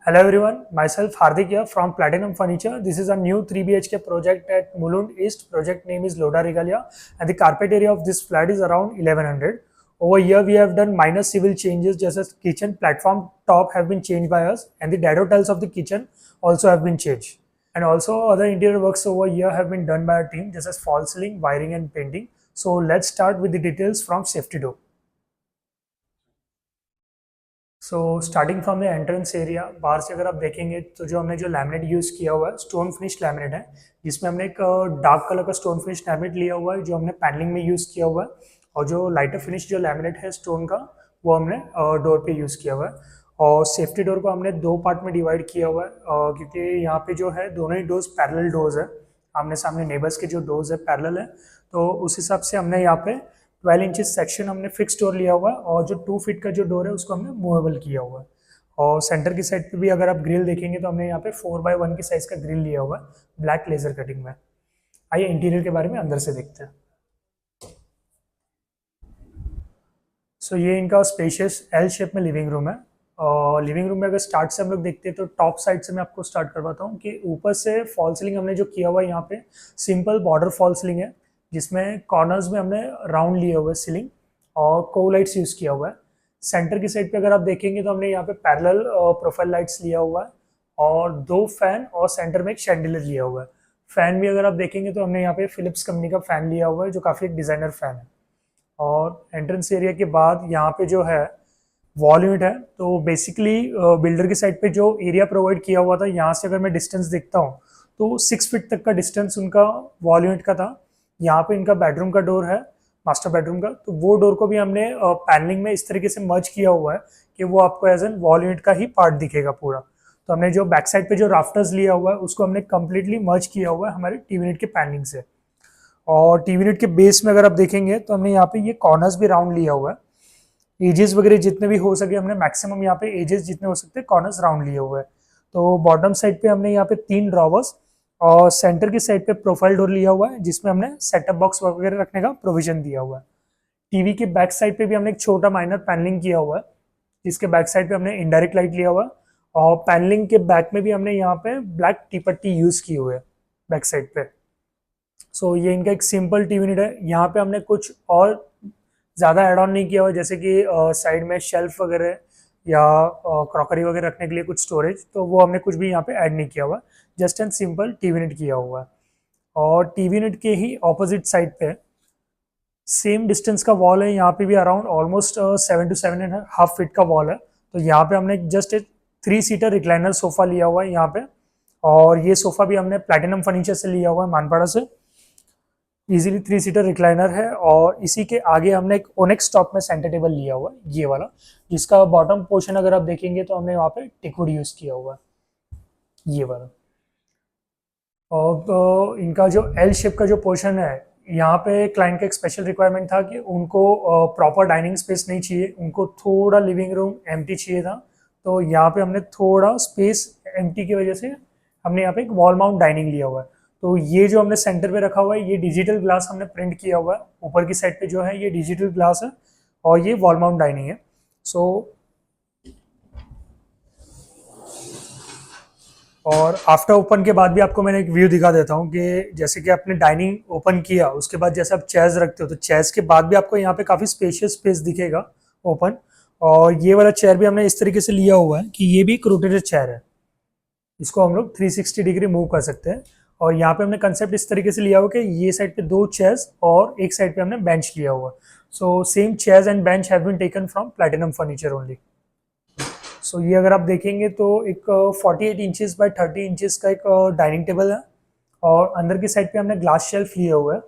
Hello everyone, myself Hardik here from Platinum Furniture. This is a new 3 BHK project at Mulund East. Project name is Lodha Regalia and the carpet area of this flat is around 1100. Over here we have done minor civil changes just as kitchen platform top have been changed by us and the dado tiles of the kitchen also have been changed. And also other interior works over here have been done by our team just as fall ceiling, wiring and painting. So let's start with the details from safety door. So starting from the entrance area बाहर से अगर आप देखेंगे तो जो हमने जो laminate use किया हुआ है स्टोन फिनिश लैमिनेट है, जिसमें हमने एक डार्क कलर का स्टोन फिनिश लैमिनेट लिया हुआ है जो हमने पैनलिंग में यूज़ किया हुआ है, और जो लाइटर फिनिश जो लैमिनेट है स्टोन का वो हमने डोर पे यूज़ किया हुआ है। और सेफ्टी डोर को हमने दो पार्ट में डिवाइड किया हुआ है क्योंकि यहाँ पे जो है दोनों ही डोर्स पैरेलल डोर्स है, आमने सामने नेबर्स के जो डोर्स है पैरेलल है, तो उस हिसाब से हमने यहाँ पे 12 इंचेस सेक्शन हमने फिक्स डोर लिया हुआ है और जो 2 फीट का जो डोर है उसको हमने मूवेबल किया हुआ है। और सेंटर की साइड पे भी अगर आप ग्रिल देखेंगे तो हमने यहाँ पे 4x1 की साइज का ग्रिल लिया हुआ है ब्लैक लेजर कटिंग में। आइए इंटीरियर के बारे में अंदर से देखते हैं। सो ये इनका स्पेशियस एल शेप में लिविंग रूम है। और लिविंग रूम में अगर स्टार्ट से हम लोग देखते हैं तो टॉप साइड से मैं आपको स्टार्ट करवाता हूँ कि ऊपर से फॉल सीलिंग हमने जो किया हुआ है यहाँ पे सिंपल बॉर्डर फॉल सीलिंग है, जिसमें कॉर्नर्स में हमने राउंड लिए हुए सीलिंग और को लाइट्स यूज़ किया हुआ है। सेंटर की साइड पे अगर आप देखेंगे तो हमने यहाँ पे पैरेलल प्रोफाइल लाइट्स लिया हुआ है और 2 फैन और सेंटर में एक शैंडिलियर लिया हुआ है। फैन भी अगर आप देखेंगे तो हमने यहाँ पे फिलिप्स कंपनी का फैन लिया हुआ है जो काफ़ी एक डिज़ाइनर फैन है। और एंट्रेंस एरिया के बाद यहाँ पे जो है वॉल यूनिट है, तो बेसिकली बिल्डर की साइड पे जो एरिया प्रोवाइड किया हुआ था यहाँ से अगर मैं डिस्टेंस देखता हूँ तो 6 फीट तक का डिस्टेंस उनका वॉल यूनिट का था। यहाँ पे इनका बेडरूम का डोर है, मास्टर बेडरूम का, तो वो डोर को भी हमने पैनलिंग में इस तरीके से मर्ज किया हुआ है कि वो आपको एज एन वॉल यूनिट का ही पार्ट दिखेगा पूरा। तो हमने जो बैक साइड पे जो राफ्टर्स लिया हुआ है उसको हमने कम्प्लीटली मर्ज किया हुआ है हमारे टीवी यूनिट के पैनलिंग से। और टीवी यूनिट के बेस में अगर आप देखेंगे तो हमने यहाँ पे ये कॉर्नर्स भी राउंड लिया हुआ है। एजेस वगैरह जितने भी हो सके हमने मैक्सिमम यहाँ पे एजेस जितने हो सकते हैं कॉर्नर्स राउंड लिए हुए हैं। तो बॉटम साइड पे हमने यहाँ पे 3 ड्रॉवर्स और सेंटर की साइड पे प्रोफाइल डोर लिया हुआ है जिसमें हमने सेटअप बॉक्स वगैरह रखने का प्रोविजन दिया हुआ है। टीवी के बैक साइड पे भी हमने एक छोटा माइनर पैनलिंग किया हुआ है जिसके बैक साइड पे हमने इनडायरेक्ट लाइट लिया हुआ है, और पैनलिंग के बैक में भी हमने यहाँ पे ब्लैक टी-पट्टी यूज की हुई है बैक साइड पे। सो ये इनका एक सिंपल टीवी यूनिट है। यहाँ पे हमने कुछ और ज़्यादा एड ऑन नहीं किया हुआ, जैसे कि साइड में शेल्फ वगैरह या क्रॉकरी वगैरह रखने के लिए कुछ स्टोरेज, तो वो हमने कुछ भी यहाँ पे ऐड नहीं किया हुआ, just and simple TV unit किया हुआ है। और टीवी यूनिट के ही ऑपोजिट साइड पे सेम डिस्टेंस का वॉल है, यहाँ पे भी अराउंड ऑलमोस्ट 7 to 7.5 फीट का वॉल है। तो यहाँ पे हमने जस्ट एक 3 सीटर रिक्लाइनर सोफा लिया हुआ है यहाँ पे, और ये सोफा भी हमने प्लैटिनम फर्नीचर से लिया हुआ है मानपाड़ा से। इजीली 3 सीटर रिक्लाइनर है, और इसी के आगे हमने एक ओनेक्स टॉप में सेंटर टेबल लिया हुआ है ये वाला, जिसका बॉटम पोर्शन अगर आप देखेंगे तो हमने वहाँ पे टिकवुड यूज किया हुआ है ये वाला। और तो इनका जो एल शेप का जो पोर्शन है यहाँ पे क्लाइंट का एक स्पेशल रिक्वायरमेंट था कि उनको प्रॉपर डाइनिंग स्पेस नहीं चाहिए, उनको थोड़ा लिविंग रूम एम्प्टी चाहिए था। तो यहाँ पे हमने थोड़ा स्पेस एम्प्टी की वजह से हमने यहाँ पे एक वॉल माउंट डाइनिंग लिया हुआ है। तो ये जो हमने सेंटर पे रखा हुआ है ये डिजिटल ग्लास हमने प्रिंट किया हुआ है, ऊपर की साइड पे जो है ये डिजिटल ग्लास है और ये वॉल माउंट डाइनिंग है। सो और आफ्टर ओपन के बाद भी आपको मैंने एक व्यू दिखा देता हूँ कि जैसे कि आपने डाइनिंग ओपन किया उसके बाद जैसे आप चेयर्स रखते हो तो चेयर्स के बाद भी आपको यहाँ पे काफ़ी स्पेशियस स्पेस दिखेगा ओपन। और ये वाला चेयर भी हमने इस तरीके से लिया हुआ है कि ये भी एक रोटेटेड चेयर है, इसको हम लोग 360 डिग्री मूव कर सकते हैं। और यहाँ पे हमने कंसेप्ट इस तरीके से लिया हुआ कि ये साइड पे 2 चेयर्स और एक साइड पे हमने बेंच लिया हुआ। So same chairs and bench have been taken from Platinum Furniture only. So ये अगर आप देखेंगे तो एक 48 इंचेस बाय 30 इंचेस का एक डाइनिंग टेबल है, और अंदर की साइड पे हमने ग्लास शेल्फ लिए हुआ है,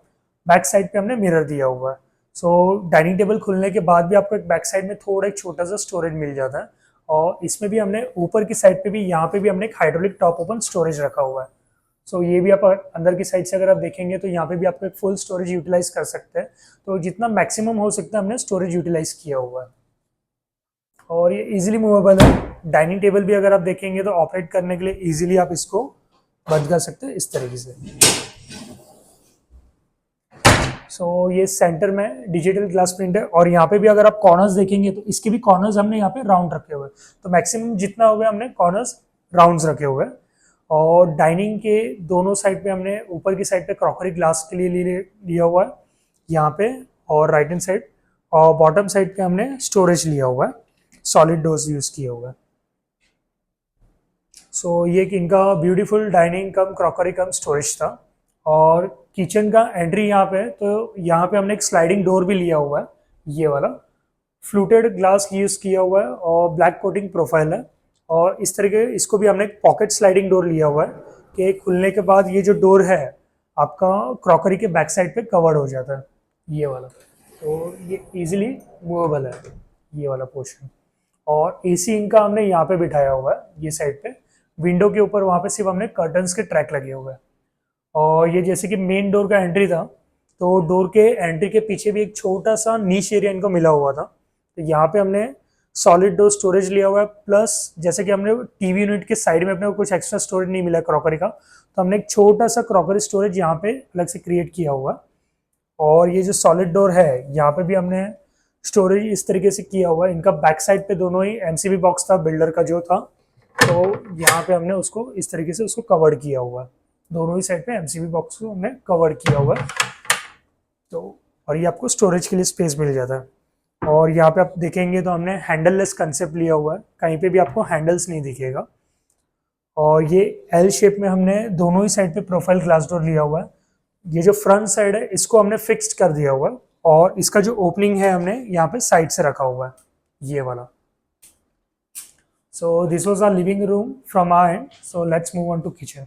बैक साइड पे हमने मिरर दिया हुआ है। सो डाइनिंग टेबल खुलने के बाद भी आपको एक बैक साइड में थोड़ा एक छोटा सा स्टोरेज मिल जाता है, और इसमें भी हमने ऊपर की साइड पे भी यहाँ पे भी हमने एक हाइड्रोलिक टॉप ओपन स्टोरेज रखा हुआ है। सो ये भी आप अंदर की साइड से अगर आप देखेंगे तो यहाँ पे भी आपको एक फुल स्टोरेज यूटिलाइज कर सकते हैं। तो जितना मैक्सिमम हो सकता है हमने स्टोरेज यूटिलाइज किया हुआ है, और ये इजीली मूवेबल है। डाइनिंग टेबल भी अगर आप देखेंगे तो ऑपरेट करने के लिए इजीली आप इसको बंद कर सकते हैं इस तरीके से। सो ये सेंटर में डिजिटल ग्लास प्रिंट है, और यहाँ पे भी अगर आप कॉर्नर्स देखेंगे तो इसके भी कॉर्नर्स हमने यहाँ पे राउंड रखे हुए हैं। तो मैक्सिमम जितना हो गया हमने कॉर्नर्स राउंड्स रखे हुए हैं। और डाइनिंग के दोनों साइड पे हमने ऊपर की साइड पे क्रॉकरी ग्लास के लिए लिया हुआ है यहाँ पे, और राइट हैंड साइड, और बॉटम साइड पे हमने स्टोरेज लिया हुआ है, सॉलिड डोर्स यूज किया हुआ है। सो ये एक इनका ब्यूटीफुल डाइनिंग कम क्रॉकरी कम स्टोरेज था। और किचन का एंट्री यहाँ पे, तो यहाँ पे हमने एक स्लाइडिंग डोर भी लिया हुआ है, ये वाला फ्लूटेड ग्लास यूज किया हुआ है और ब्लैक कोटिंग प्रोफाइल है। और इस तरीके इसको भी हमने एक पॉकेट स्लाइडिंग डोर लिया हुआ है कि खुलने के बाद ये जो डोर है आपका क्रॉकरी के बैक साइड पे कवर्ड हो जाता है, ये वाला। तो ये इजीली मूवेबल है, ये वाला पोर्शन। और एसी इनका हमने यहाँ पे बिठाया हुआ है ये साइड पे, विंडो के ऊपर वहाँ पे सिर्फ हमने कर्टन्स के ट्रैक लगे हुए हैं। और ये जैसे कि मेन डोर का एंट्री था, तो डोर के एंट्री के पीछे भी एक छोटा सा नीश एरिया इनको मिला हुआ था, तो यहाँ पे हमने सॉलिड डोर स्टोरेज लिया हुआ है। प्लस जैसे कि हमने टीवी यूनिट के साइड में अपने को कुछ एक्स्ट्रा स्टोरेज नहीं मिला क्रॉकरी का, तो हमने एक छोटा सा क्रॉकरी स्टोरेज यहाँ पे अलग से क्रिएट किया हुआ है। और ये जो सॉलिड डोर है यहाँ पे भी हमने स्टोरेज इस तरीके से किया हुआ है। इनका बैक साइड पे दोनों ही एमसीबी बॉक्स था बिल्डर का जो था, तो यहाँ पे हमने उसको इस तरीके से उसको कवर किया हुआ है, दोनों ही साइड पे एमसीबी बॉक्स को हमने कवर किया हुआ है। तो और ये आपको स्टोरेज के लिए स्पेस मिल जाता है। और यहाँ पे आप देखेंगे तो हमने हैंडललेस कंसेप्ट लिया हुआ है, कहीं पे भी आपको हैंडल्स नहीं दिखेगा। और ये एल शेप में हमने दोनों ही साइड पे प्रोफाइल ग्लास डोर लिया हुआ है। ये जो फ्रंट साइड है इसको हमने फिक्स्ड कर दिया हुआ है, और इसका जो ओपनिंग है हमने यहाँ पे साइड से रखा हुआ है, ये वाला। So this was our living room from our end. So let's move on to kitchen.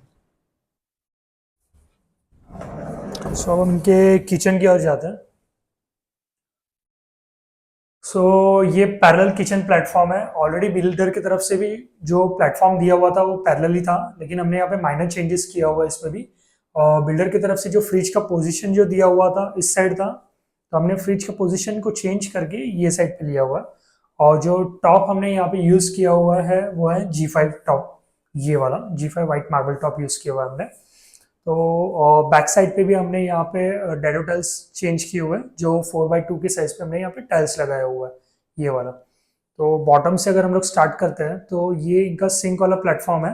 So अब हम इनके किचन की ओर जाते हैं। सो ये पैरेलल किचन प्लेटफॉर्म है। ऑलरेडी बिल्डर की तरफ से भी जो प्लेटफॉर्म दिया हुआ था वो पैरेलल ही था, लेकिन हमने यहाँ पे माइनर चेंजेस किया हुआ है इसमें भी। और बिल्डर की तरफ से जो फ्रिज का पोजीशन जो दिया हुआ था इस साइड था, तो हमने फ्रिज का पोजीशन को चेंज करके ये साइड पे लिया हुआ है। और जो टॉप हमने यहाँ पे यूज किया हुआ है वो है G5 टॉप, ये वाला G5 white marble top use किया हुआ है हमने। तो बैक साइड पे भी हमने यहाँ पे डेडो टाइल्स चेंज किए हुए हैं, जो 4x2 के साइज पे हमने यहाँ पे टाइल्स लगाया हुआ है, ये वाला। तो बॉटम से अगर हम लोग स्टार्ट करते हैं तो ये इनका सिंक वाला प्लेटफॉर्म है।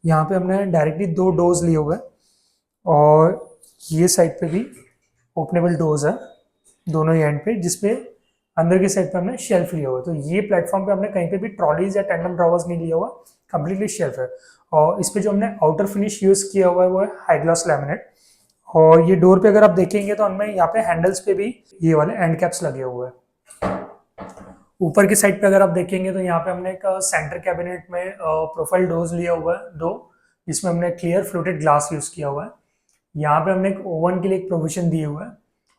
यहाँ पे हमने डायरेक्टली 2 डोर्स लिए हुए हैं, और ये साइड पे भी ओपनेबल डोर्स है दोनों ही एंड पे, जिसपे अंदर की साइड पे हमने शेल्फ लिया हुआ है। तो ये प्लेटफॉर्म पे हमने कहीं पे भी ट्रॉलीज या टेंडम ड्रॉवर्स नहीं लिया हुआ, कंप्लीटली शेल्फ है। और इस पे जो हमने आउटर फिनिश यूज किया हुआ है वो है हाई ग्लॉस लैमिनेट। और ये डोर पे अगर आप देखेंगे तो हमें यहाँ पे हैंडल्स पे भी ये वाले एंड कैप्स लगे हुए हैं। ऊपर की साइड पे अगर आप देखेंगे तो यहाँ पे हमने एक सेंटर कैबिनेट में प्रोफाइल डोर्स लिया हुआ है 2, जिसमें हमने क्लियर फ्लूटेड ग्लास यूज किया हुआ है। यहाँ पे हमने एक ओवन के लिए एक प्रोविजन दिए हुआ है,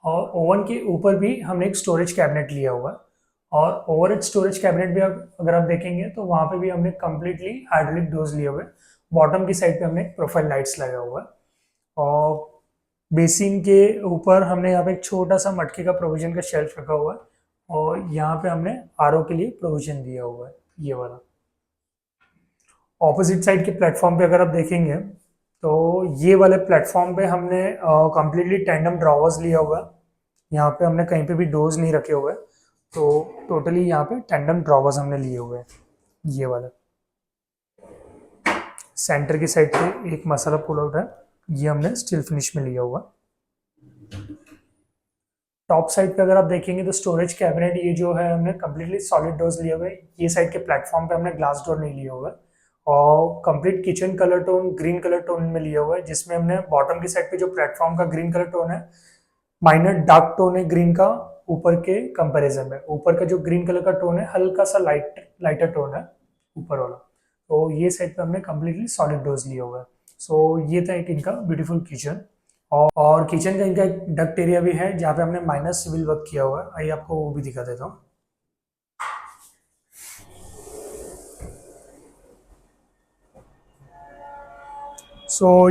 और ओवन के ऊपर भी हमने एक स्टोरेज कैबिनेट लिया हुआ है। और ओवरहेड स्टोरेज कैबिनेट भी अगर आप देखेंगे तो वहाँ पे भी हमने कम्प्लीटली हाइड्रोलिक डोर्स लिए हुए। बॉटम की साइड पे हमने प्रोफाइल लाइट्स लगा हुआ है। और बेसिन के ऊपर हमने यहाँ पे एक छोटा सा मटके का प्रोविजन का शेल्फ रखा हुआ है, और यहाँ पे हमने आरओ के लिए प्रोविजन दिया हुआ है, ये वाला। ऑपोजिट साइड के प्लेटफॉर्म पे अगर आप देखेंगे तो ये वाले प्लेटफॉर्म पे हमने कम्प्लीटली टैंडम ड्रॉवर्स लिया हुआ है। यहाँ पे हमने कहीं पे भी डोर्स नहीं रखे हुए, तो टोटली यहाँ पे टैंडम ड्रॉवर्स हमने लिए हुए हैं, ये वाला। सेंटर की साइड पे एक मसाला पुल आउट है, ये हमने स्टील फिनिश में लिया हुआ। टॉप साइड पे अगर आप देखेंगे तो स्टोरेज कैबिनेट ये जो है हमने कम्प्लीटली सॉलिड डोर्स लिए हुए। ये साइड के प्लेटफॉर्म पे हमने ग्लास डोर नहीं लिया हुआ है। और complete kitchen colour tone green colour tone में लिया हुआ है, जिसमें हमने बॉटम की साइड पे जो प्लेटफॉर्म का ग्रीन कलर टोन है, माइनर डार्क टोन है ग्रीन का ऊपर के कंपैरिजन में। ऊपर का जो ग्रीन कलर का टोन है हल्का सा लाइटर टोन है ऊपर वाला। तो ये साइड पे हमने कम्प्लीटली सॉलिड डोर्स लिया हुआ है। सो ये था एक इनका ब्यूटीफुल किचन। और किचन का इनका एक डक्ट एरिया भी है जहाँ पे हमने माइनर सिविल वर्क किया हुआ है। आइए आपको वो भी दिखा देता हूँ।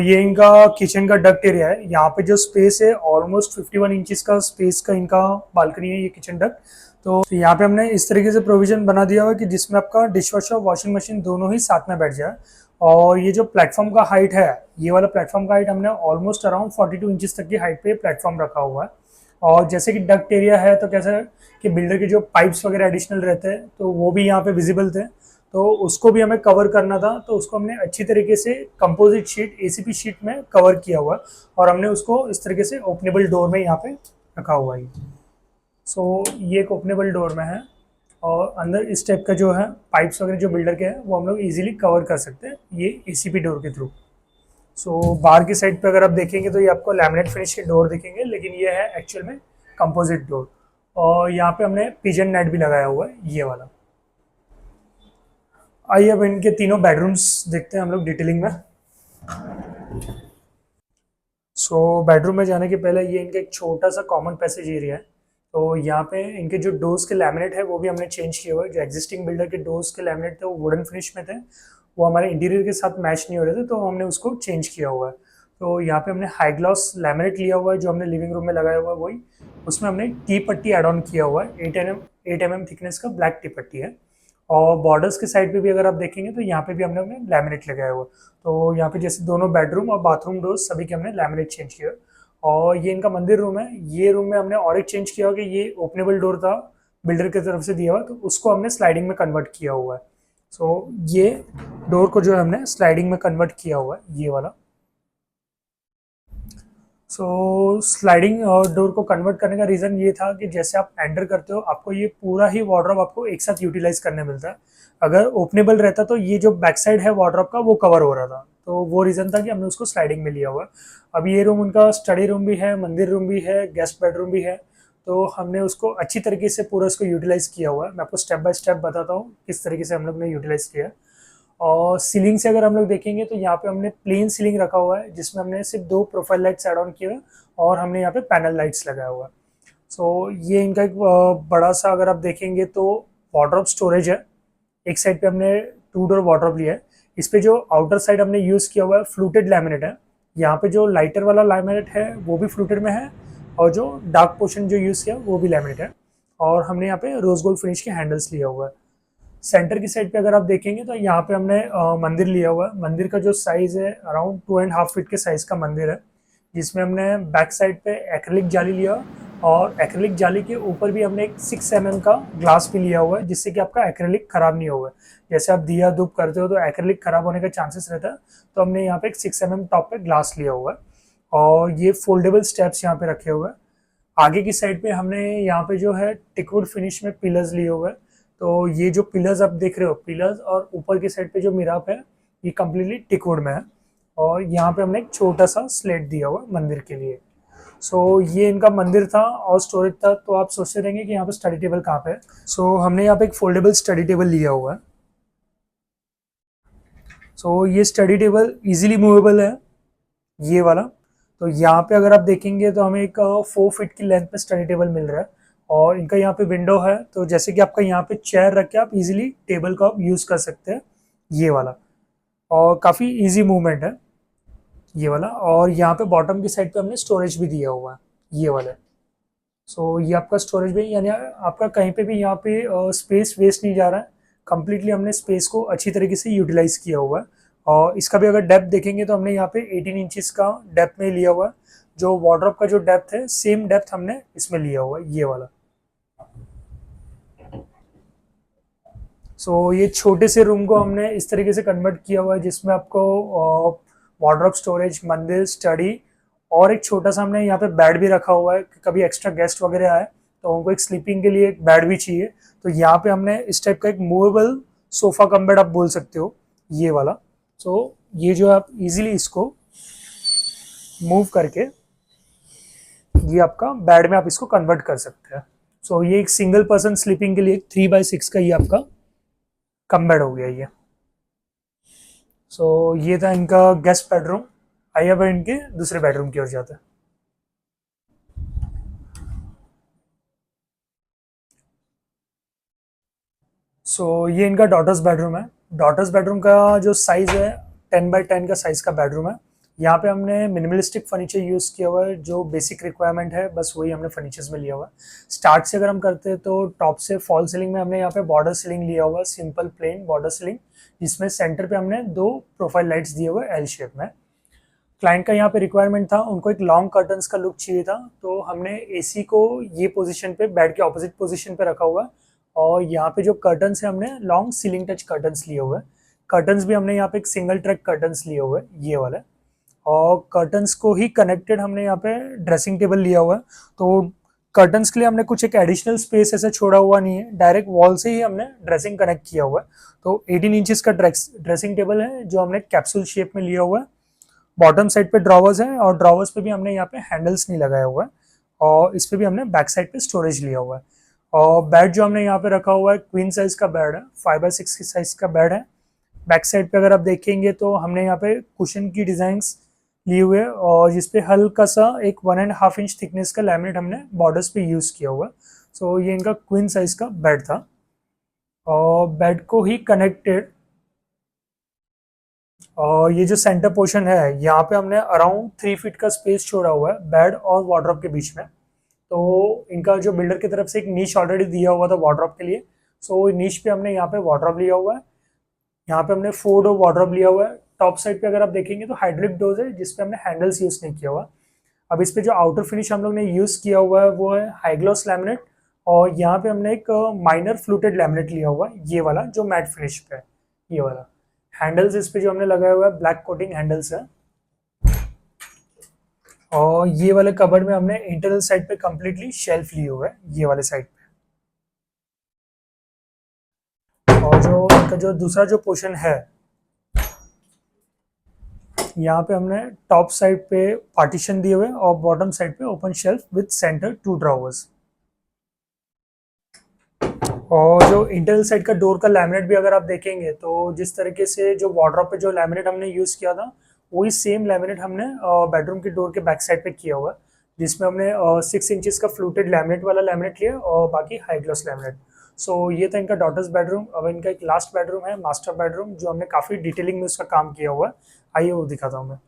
ये इनका किचन का डक्ट एरिया है। यहाँ पे जो स्पेस है ऑलमोस्ट 51 इंचेस का स्पेस का इनका बालकनी है ये किचन डक्ट। तो यहाँ पे हमने इस तरीके से प्रोविजन बना दिया हुआ है कि जिसमें आपका डिश वॉशर वॉशिंग मशीन दोनों ही साथ में बैठ जाए। और ये जो प्लेटफॉर्म का हाइट है, ये वाला प्लेटफॉर्म का हाइट हमने ऑलमोस्ट अराउंड 42 इंचेस तक की हाइट पे प्लेटफॉर्म रखा हुआ है। और जैसे कि डक्ट एरिया है तो कैसा है कि बिल्डर के जो पाइप्स वगैरह एडिशनल रहते हैं तो वो भी यहाँ पे विजिबल थे। तो उसको भी हमें कवर करना था, तो उसको हमने अच्छी तरीके से कंपोजिट शीट एसीपी शीट में कवर किया हुआ है और हमने उसको इस तरीके से ओपनेबल डोर में यहाँ पे रखा हुआ है। सो ये एक ओपनेबल डोर में है और अंदर इस टाइप का जो है पाइप्स वगैरह जो बिल्डर के हैं वो हम लोग इजीली कवर कर सकते हैं ये एसीपी डोर के थ्रू। सो बाहर की साइड पे अगर आप देखेंगे तो ये आपको लैमिनेट फिनिश के डोर दिखेंगे, लेकिन ये है एक्चुअल में कंपोजिट डोर। और यहाँ पे हमने पिजन नेट भी लगाया हुआ है ये वाला। आइए अब इनके तीनों बेडरूम्स देखते हैं हम लोग डिटेलिंग में। सो बेडरूम में जाने के पहले ये इनका एक छोटा सा कॉमन पैसेज एरिया है। तो यहाँ पे इनके जो डोर्स के लैमिनेट है वो भी हमने चेंज किया हुआ है। जो एग्जिस्टिंग बिल्डर के डोर्स के लैमिनेट थे वो वुडन फिनिश में थे, वो हमारे इंटीरियर के साथ मैच नहीं हो रहे थे, तो हमने उसको चेंज किया हुआ है। तो यहाँ पे हमने हाई ग्लॉस लैमिनेट लिया हुआ है जो हमने लिविंग रूम में लगाया हुआ है वही। उसमें हमने टी पट्टी एड ऑन किया हुआ है, 8 mm थिकनेस का ब्लैक टी पट्टी है। और बॉर्डर्स के साइड पे भी अगर आप देखेंगे तो यहाँ पे भी हमने लैमिनेट लगाया हुआ। तो यहाँ पे जैसे दोनों बेडरूम और बाथरूम डोर्स सभी के हमने लैमिनेट चेंज किया। और ये इनका मंदिर रूम है। ये रूम में हमने और एक चेंज किया हुआ कि ये ओपनेबल डोर था बिल्डर की तरफ से दिया हुआ, तो उसको हमने स्लाइडिंग में कन्वर्ट किया हुआ है। सो ये डोर को जो है हमने स्लाइडिंग में कन्वर्ट किया हुआ है ये वाला। सो स्लाइडिंग डोर को कन्वर्ट करने का रीज़न ये था कि जैसे आप एंटर करते हो आपको ये पूरा ही वार्डरोब आपको एक साथ यूटिलाइज करने मिलता है। अगर ओपनेबल रहता तो ये जो बैक साइड है वार्डरोब का वो कवर हो रहा था, तो वो रीज़न था कि हमने उसको स्लाइडिंग में लिया हुआ है। अब ये रूम उनका स्टडी रूम भी है, मंदिर रूम भी है, गेस्ट बेडरूम भी है, तो हमने उसको अच्छी तरीके से पूरा उसको यूटिलाइज किया हुआ है। मैं आपको स्टेप बाय स्टेप बताता हूँ किस तरीके से हम लोग ने यूटिलाइज किया है। और सीलिंग से अगर हम लोग देखेंगे तो यहाँ पे हमने प्लेन सीलिंग रखा हुआ है जिसमें हमने सिर्फ 2 प्रोफाइल लाइट्स ऐड ऑन किए हुए और हमने यहाँ पे पैनल लाइट्स लगाया हुआ है। सो ये इनका एक बड़ा सा अगर आप देखेंगे तो वार्डरोब स्टोरेज है। एक साइड पे हमने 2 डोर वार्डरोब लिया है। इस पे जो आउटर साइड हमने यूज़ किया हुआ है फ्लूटेड लैमिनेट है। यहाँ पे जो लाइटर वाला लैमिनेट है वो भी फ्लूटेड में है और जो डार्क पोर्शन जो यूज़ किया वो भी लैमिनेट है। और हमने यहाँ पे रोज गोल्ड फिनिश के हैंडल्स लिया हुआ है। सेंटर की साइड पे अगर आप देखेंगे तो यहाँ पे हमने मंदिर लिया हुआ है। मंदिर का जो साइज है अराउंड 2.5 फीट के साइज का मंदिर है, जिसमें हमने बैक साइड पे एक्रिलिक जाली लिया और एक्रिलिक जाली के ऊपर भी हमने एक 6 mm का ग्लास भी लिया हुआ है जिससे कि आपका एक्रिलिक खराब नहीं होगा। जैसे आप दिया धूप करते हो तो एक्रिलिक खराब होने का चांसेस रहता है, तो हमने यहाँ पे एक 6 mm टॉप पे ग्लास लिया हुआ है। और ये फोल्डेबल स्टेप्स यहाँ पे रखे हुए हैं। आगे की साइड पे हमने यहाँ पे जो है टिकवुड फिनिश में पिलर्स लिए हुए हैं। तो ये जो पिलर्स आप देख रहे हो, पिलर्स और ऊपर की साइड पे जो मिराप है ये कम्प्लीटली टिकवुड में है। और यहाँ पे हमने एक छोटा सा स्लेट दिया हुआ मंदिर के लिए। सो ये इनका मंदिर था और स्टोरेज था, तो आप सोचते रहेंगे कि यहाँ पे स्टडी टेबल कहाँ पे है। सो हमने यहाँ पे एक फोल्डेबल स्टडी टेबल लिया हुआ है। सो ये स्टडी टेबल इजीली मूवेबल है ये वाला। तो यहाँ पे अगर आप देखेंगे तो हमें एक 4 फीट की लेंथ में स्टडी टेबल मिल रहा है और इनका यहाँ पे विंडो है, तो जैसे कि आपका यहाँ पे चेयर रख के आप इजीली टेबल को आप यूज़ कर सकते हैं ये वाला। और काफ़ी इजी मूवमेंट है ये वाला। और यहाँ पे बॉटम की साइड पे हमने स्टोरेज भी दिया हुआ है ये वाला। सो ये आपका स्टोरेज भी यानी आपका कहीं पे भी यहाँ पे स्पेस वेस्ट नहीं जा रहा है। कम्प्लीटली हमने स्पेस को अच्छी तरीके से यूटिलाइज किया हुआ है। और इसका भी अगर डेप्थ देखेंगे तो हमने यहाँ पे 18 इंचेस का डेप्थ में लिया हुआ है। जो वार्डरोब का जो डेप्थ है सेम डेप्थ हमने इसमें लिया हुआ है ये वाला। सो ये छोटे से रूम को हमने इस तरीके से कन्वर्ट किया हुआ है जिसमें आपको वार्डरोब स्टोरेज, मंदिर, स्टडी और एक छोटा सा हमने यहाँ पे बेड भी रखा हुआ है कि कभी एक्स्ट्रा गेस्ट वगैरह आए तो उनको एक स्लीपिंग के लिए एक बेड भी चाहिए, तो यहाँ पे हमने इस टाइप का एक मूवेबल सोफा कम बेड आप बोल सकते हो ये वाला। सो ये जो आप इजीली इसको मूव करके ये आपका बेड में आप इसको कन्वर्ट कर सकते हैं। सो ये एक सिंगल पर्सन स्लीपिंग के लिए 3x6 का ये आपका कम बेड हो गया ये। सो ये था इनका गेस्ट बेडरूम। आइए अब इनके दूसरे बेडरूम की ओर जाते हैं। सो ये इनका डॉटर्स बेडरूम है। डॉटर्स बेडरूम का जो साइज़ है 10x10 का साइज़ का बेडरूम है। यहाँ पे हमने मिनिमलिस्टिक फर्नीचर यूज़ किया हुआ है, जो बेसिक रिक्वायरमेंट है बस वही हमने फर्नीचर्स में लिया हुआ है। स्टार्ट से अगर हम करते हैं तो टॉप से फॉल सीलिंग में हमने यहाँ पे बॉर्डर सीलिंग लिया हुआ है, सिंपल प्लेन बॉर्डर सीलिंग, जिसमें सेंटर पे हमने 2 प्रोफाइल लाइट्स दिए हुए एल शेप में। क्लाइंट का यहाँ पे रिक्वायरमेंट था, उनको एक लॉन्ग कर्टन्स का लुक चाहिए था, तो हमने एसी को ये पोजीशन पे बेड के ऑपोजिट पोजीशन पे रखा हुआ है और यहाँ पे जो कर्टन्स है हमने लॉन्ग सीलिंग टच कर्टन्स लिए हुए हैं। कर्टन्स भी हमने यहाँ पे एक सिंगल ट्रैक कर्टन्स लिए हुए हैं, ये वाला। और कर्टन्स को ही कनेक्टेड हमने यहाँ पे ड्रेसिंग टेबल लिया हुआ है। तो कर्टन्स के लिए हमने कुछ एक एडिशनल स्पेस ऐसे छोड़ा हुआ नहीं है, डायरेक्ट वॉल से ही हमने ड्रेसिंग कनेक्ट किया हुआ है। तो 18 इंचेस का ड्रेसिंग टेबल है जो हमने कैप्सूल शेप में लिया हुआ है। बॉटम साइड पे ड्रॉवर्स हैं और ड्रॉवर्स पे भी हमने यहाँ पे हैंडल्स नहीं लगाया हुआ है। और इस पे भी हमने बैक साइड पे स्टोरेज लिया हुआ है। और बेड जो हमने यहाँ पे रखा हुआ है क्वीन साइज का बेड है, 5x6 की साइज का बेड है। बैक साइड पे अगर आप देखेंगे तो हमने यहाँ पे कुशन की डिजाइंस लिए हुए और जिसपे हल्का सा एक 1.5 इंच थिकनेस का लैमिनेट हमने बॉर्डर्स पे यूज किया हुआ है। सो ये इनका क्वीन साइज का बेड था। और बेड को ही कनेक्टेड और ये जो सेंटर पोर्शन है यहाँ पे हमने अराउंड 3 फीट का स्पेस छोड़ा हुआ है बेड और वार्डरोब के बीच में। तो इनका जो बिल्डर की तरफ से एक नीश ऑलरेडी दिया हुआ था वार्डरोब के लिए। सो नीश पे हमने यहाँ पे वार्डरोब लिया हुआ है। यहाँ पे हमने 4 डोर वार्डरोब लिया हुआ है। टॉप साइड पे अगर आप देखेंगे तो हाइड्रोलिक डोर्स है जिसपे हमने हैंडल्स यूज नहीं किया हुआ। अब इस पे जो आउटर फिनिश हम लोग ने यूज किया हुआ है वो है हाई ग्लॉस लैमिनेट। और यहाँ पे हमने एक माइनर फ्लूटेड लैमिनेट लिया हुआ है, ये वाला जो मैट फिनिश पे है, ये वाला। हैंडल्स इस पे जो हमने लगाया हुआ है ब्लैक कोटिंग हैंडल्स है। और ये वाले कबर्ड में हमने इंटरनल साइड पे कंप्लीटली शेल्फ लिए हुए हैं, ये वाले साइड पे। और जो इनका जो दूसरा जो पोर्शन है यहाँ पे हमने टॉप साइड पे पार्टीशन दिए हुए और बॉटम साइड पे open shelf with centre 2 drawers. और जो इंटरनल साइड का डोर का लैमिनेट भी अगर आप देखेंगे तो जिस तरीके से जो वार्डरोब पे जो लैमिनेट हमने यूज किया था वही सेम लैमिनेट हमने बेडरूम के डोर के बैक साइड पे किया हुआ है, जिसमें हमने 6 इंचेस का फ्लूटेड लैमिनेट वाला लैमिनेट लिया और बाकी हाई ग्लॉस लैमिनेट। सो ये था इनका डॉटर्स बेडरूम। अब इनका एक लास्ट बेडरूम है मास्टर बेडरूम जो हमने काफी डिटेलिंग में उसका काम किया हुआ है। आइए वो दिखाता हूँ मैं।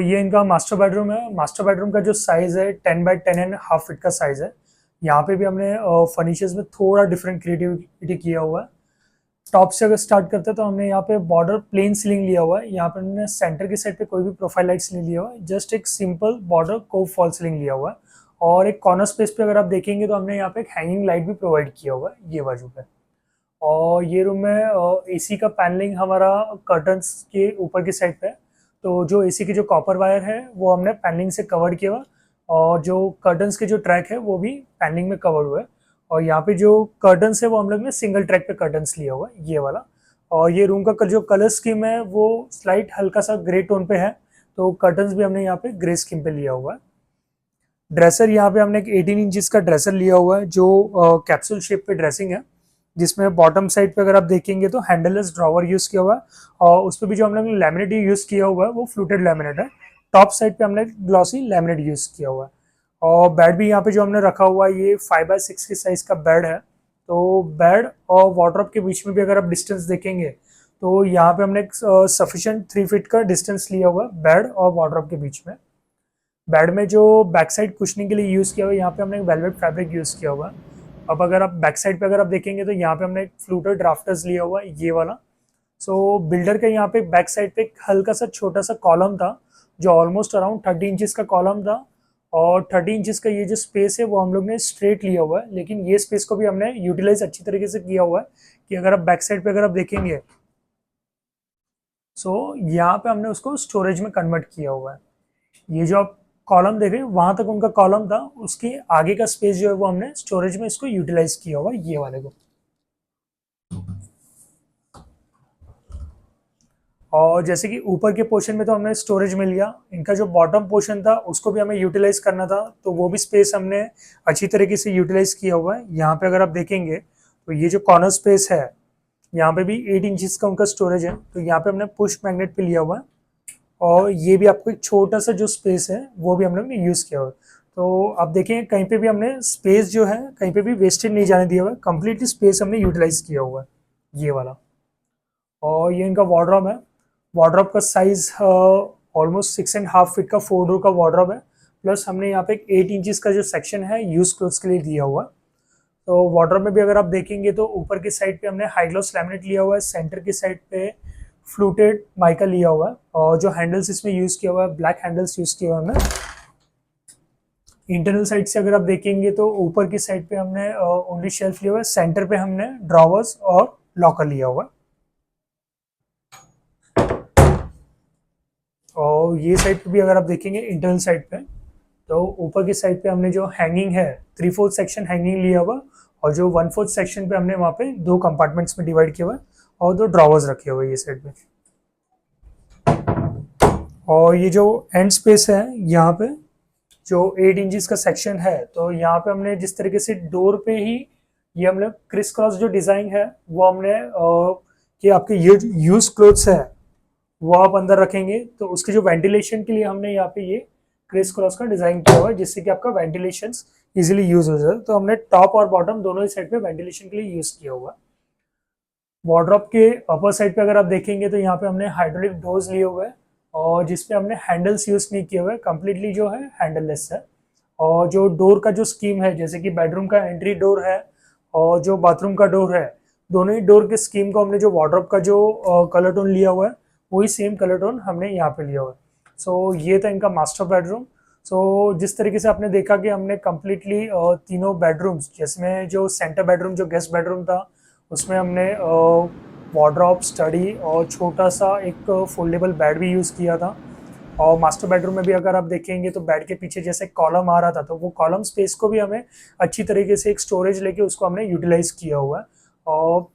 ये इनका मास्टर बेडरूम है। मास्टर बेडरूम का जो साइज है 10 बाई 10.5 फीट का साइज है। यहाँ पे भी हमने फर्निचर्स में थोड़ा डिफरेंट क्रिएटिविटी किया हुआ है। टॉप से अगर स्टार्ट करते हैं तो हमने यहाँ पे बॉर्डर प्लेन सीलिंग लिया हुआ है। यहाँ पे हमने सेंटर की साइड पे कोई भी प्रोफाइल लाइट्स नहीं लिया हुआ है, जस्ट एक simple border cove fall ceiling लिया हुआ है। और एक कॉर्नर स्पेस पे अगर आप देखेंगे तो हमने यहाँ पे एक हैंगिंग लाइट भी प्रोवाइड किया हुआ है, ये बाजू पे। और ये रूम में एसी का पैनलिंग हमारा कर्टन्स के ऊपर की साइड पे है। तो जो एसी की जो कॉपर वायर है वो हमने पैनलिंग से कवर्ड किया हुआ। और जो कर्टन्स के जो ट्रैक है वो भी पैनलिंग में कवर्ड हुआ है। और यहाँ पे जो कर्टन्स है वो हम लोग ने सिंगल ट्रैक पे कर्टन्स लिया हुआ है, ये वाला। और ये रूम का जो कलर स्कीम है वो स्लाइट हल्का सा ग्रे टोन पे है। तो कर्टन्स भी हमने यहाँ पे ग्रे स्कीम पे लिया हुआ है। ड्रेसर यहाँ पे हमने एक 18 इंचेस का ड्रेसर लिया हुआ है जो कैप्सूल शेप पे ड्रेसिंग है, जिसमें बॉटम साइड पे अगर आप देखेंगे तो हैंडललेस ड्रॉवर यूज किया हुआ है। और उस पर भी जो हम लोग लैमिनेट यूज किया हुआ है वो फ्लूटेड लैमिनेट है। टॉप साइड पे हमने ग्लॉसी लैमिनेट यूज किया हुआ है। और बेड भी यहाँ पे जो हमने रखा हुआ है ये 5x6 की साइज का बेड है। तो बेड और वार्डरोब के बीच में भी अगर आप डिस्टेंस देखेंगे तो यहाँ पे हमने एक सफिशिएंट 3 फीट का डिस्टेंस लिया हुआ है बेड और वार्डरोब के बीच में। बेड में जो बैक साइड कुशनिंग के लिए यूज़ किया हुआ है यहाँ पे हमने वेलवेट फैब्रिक यूज़ किया हुआ है। अब अगर आप बैक साइड पे अगर आप देखेंगे तो यहाँ पे हमने एक फ्लूटेड ड्राफ्टर्स लिया हुआ है, ये वाला। बिल्डर का यहाँ पे बैक साइड पे एक हल्का सा छोटा सा कॉलम था जो ऑलमोस्ट अराउंड 30 इंचेस का कॉलम था। और 30 इंचेस का ये जो स्पेस है वो हम लोग ने स्ट्रेट लिया हुआ है, लेकिन ये स्पेस को भी हमने यूटिलाइज अच्छी तरीके से किया हुआ है कि अगर आप बैक साइड पे अगर आप देखेंगे यहाँ पे हमने उसको स्टोरेज में कन्वर्ट किया हुआ है। ये जो आप कॉलम देख रहे हैं वहां तक उनका कॉलम था, उसके आगे का स्पेस जो है वो हमने स्टोरेज में इसको यूटिलाइज किया हुआ है, ये वाले को। और जैसे कि ऊपर के पोर्शन में तो हमने स्टोरेज में लिया, इनका जो बॉटम पोर्शन था उसको भी हमें यूटिलाइज करना था, तो वो भी स्पेस हमने अच्छी तरीके से यूटिलाइज किया हुआ है। यहाँ पे अगर आप देखेंगे तो ये जो कॉर्नर स्पेस है यहाँ पे भी 8 इंचेस का उनका स्टोरेज है, तो यहाँ पे हमने पुश मैग्नेट पे लिया हुआ है। और ये भी आपको एक छोटा सा जो स्पेस है वो भी हम लोग ने यूज किया हुआ है। तो आप देखें कहीं पे भी हमने स्पेस जो है कहीं पे भी वेस्टेज नहीं जाने दिया हुआ है, कंप्लीटली स्पेस हमने यूटिलाइज किया हुआ है, ये वाला। और ये इनका वार्डरोब है। वार्डरोब का साइज ऑलमोस्ट 6.5 फीट का 4 डोर का वार्डरोब है। प्लस हमने यहाँ पे एक 8 इंचेस का जो सेक्शन है यूज क्लोथ्स के लिए दिया हुआ है। तो वार्डरोब में भी अगर आप देखेंगे तो ऊपर की साइड पे हमने हाई ग्लॉस लैमिनेट लिया हुआ है, सेंटर की साइड पे फ्लूटेड माइका लिया हुआ है और जो हैंडल्स इसमें यूज़ किया हुआ है ब्लैक हैंडल्स यूज़ किया हुआ है हमने। इंटरनल साइड से अगर आप देखेंगे तो ऊपर की साइड पे हमने ओनली शेल्फ लिया हुआ है, सेंटर पे हमने ड्रॉवर्स और लॉकर लिया हुआ है। और ये साइड पे भी अगर आप देखेंगे इंटरनल साइड पे, तो ऊपर की साइड पे हमने जो हैंगिंग है 3/4 सेक्शन हैंगिंग लिया हुआ और जो 1/4 सेक्शन पे हमने वहाँ पे 2 कंपार्टमेंट्स में डिवाइड किया हुआ और 2 ड्रॉवर्स रखे हुए ये साइड पे। और ये जो एंड स्पेस है यहाँ पे जो 8 इंचेस का सेक्शन है, तो यहाँ पे हमने जिस तरीके से डोर पे ही ये हमने क्रिस क्रॉस जो डिजाइन है वो हमने कि आपके ये यूज क्लोथ्स है वो आप अंदर रखेंगे, तो उसके जो वेंटिलेशन के लिए हमने यहाँ पे ये क्रिस क्रॉस का डिजाइन किया हुआ है जिससे कि आपका वेंटिलेशन इजीली यूज हो जाए। तो हमने टॉप और बॉटम दोनों ही साइड पे वेंटिलेशन के लिए यूज किया हुआ है। वार्डरोब के अपर साइड पे अगर आप देखेंगे तो यहाँ पे हमने हाइड्रोलिक डोर्स लिए हुए हैं और जिसपे हमने हैंडल्स यूज नहीं किए हुए, कंप्लीटली जो है हैंडललेस है। और जो डोर का जो स्कीम है, जैसे कि बेडरूम का एंट्री डोर है और जो बाथरूम का डोर है, दोनों ही डोर के स्कीम को हमने जो वार्डरोब का जो कलर टोन लिया हुआ है वही सेम कलर टोन हमने यहाँ पे लिया हुआ है। सो ये था इनका मास्टर बेडरूम। सो जिस तरीके से आपने देखा कि हमने कम्प्लीटली तीनों बेडरूम्स, जिसमें जो सेंटर बेडरूम जो गेस्ट बेडरूम था उसमें हमने वार्डरोब, स्टडी और छोटा सा एक फोल्डेबल बेड भी यूज़ किया था। और मास्टर बेडरूम में भी अगर आप देखेंगे तो बेड के पीछे जैसे कॉलम आ रहा था, तो वो कॉलम स्पेस को भी हमें अच्छी तरीके से एक स्टोरेज लेके उसको हमने यूटिलाइज किया हुआ है। और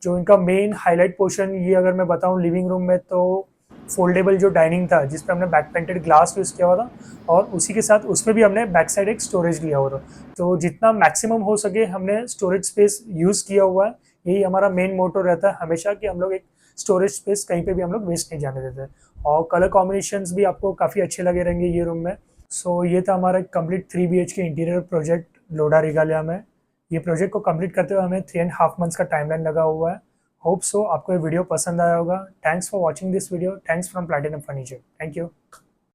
जो इनका मेन हाईलाइट पोर्शन ये अगर मैं बताऊं लिविंग रूम में, तो फोल्डेबल जो डाइनिंग था जिस पे हमने बैक पेंटेड ग्लास यूज़ किया हुआ था और उसी के साथ उसमें भी हमने बैक साइड एक स्टोरेज लिया हुआ था। तो जितना मैक्सिमम हो सके हमने स्टोरेज स्पेस यूज़ किया हुआ है। यही हमारा मेन मोटो रहता है हमेशा कि हम लोग एक स्टोरेज स्पेस कहीं पे भी हम लोग वेस्ट नहीं जाने देते। और कलर कॉम्बिनेशंस भी आपको काफ़ी अच्छे लगे रहेंगे ये रूम में। सो ये था हमारा complete 3 BHK interior project लोडा regalia में। ये प्रोजेक्ट को कंप्लीट करते हुए हमें 3.5 मंथ्स का टाइमलाइन लगा हुआ है। होप सो आपको ये वीडियो पसंद आया होगा। Thanks for watching this video. Thanks from Platinum furniture. Thank you.